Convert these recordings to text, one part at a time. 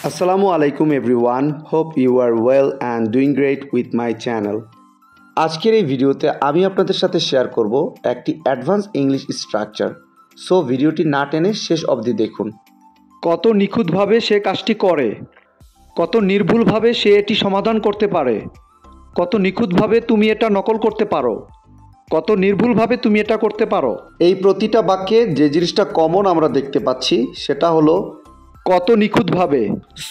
Assalamu alaikum everyone. Hope you are well and doing great with my channel. আজকের এই ভিডিওতে আমি আপনাদের সাথে শেয়ার করব একটি অ্যাডভান্স ইংলিশ স্ট্রাকচার। সো ভিডিওটি না টেনে শেষ অবধি দেখুন। কত নিখুঁতভাবে সে কাজটি করে, কত নির্ভুলভাবে সে এটি সমাধান করতে পারে, কত নিখুঁতভাবে তুমি এটা নকল করতে পারো, কত নির্ভুলভাবে তুমি এটা করতে পারো। এই প্রতিটা বাক্যে যে জিনিসটা কমন আমরা দেখতে পাচ্ছি সেটা হলো কত নিখুঁতভাবে।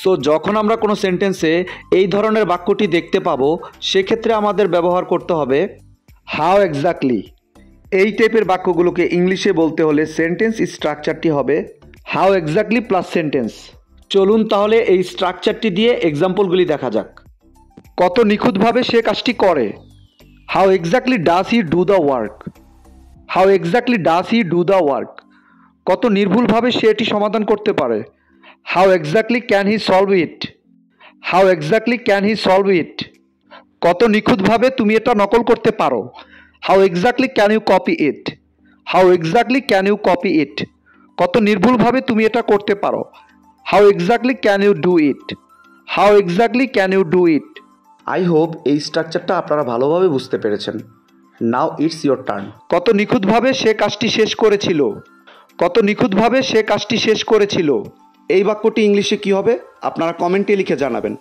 সো যখন আমরা কোনো সেন্টেন্সে এই ধরনের বাক্যটি দেখতে পাবো সেক্ষেত্রে আমাদের ব্যবহার করতে হবে হাউ এক্স্যাক্টলি। এই টাইপের বাক্যগুলোকে ইংলিশে বলতে হলে সেন্টেন্স স্ট্রাকচারটি হবে হাউ এক্স্যাক্টলি প্লাস সেন্টেন্স। চলুন তাহলে এই স্ট্রাকচারটি দিয়ে এক্সাম্পলগুলি দেখা যাক। কত নিখুঁতভাবে সে কাজটি করে, how exactly does he do the work. How exactly does he do the work. কত নির্ভুলভাবে সে এটি সমাধান করতে পারে, how exactly can he solve it. How exactly can he solve it. কত নিখুঁতভাবে তুমি এটা নকল করতে পারো, how exactly can you copy it. How exactly can you copy it. কত নির্ভুলভাবে তুমি এটা করতে পারো, how exactly can you do it. How exactly can you do it. I hope এই স্ট্রাকচারটা আপনারা ভালোভাবে বুঝতে পেরেছেন। Now it's your turn. কত নিখুঁতভাবে সে কাজটি শেষ করেছিল, কত নিখুঁতভাবে সে কাজটি শেষ করেছিল। এই বাক্যটি ইংলিশে কি হবে আপনারা কমেন্টে লিখে জানাবেন।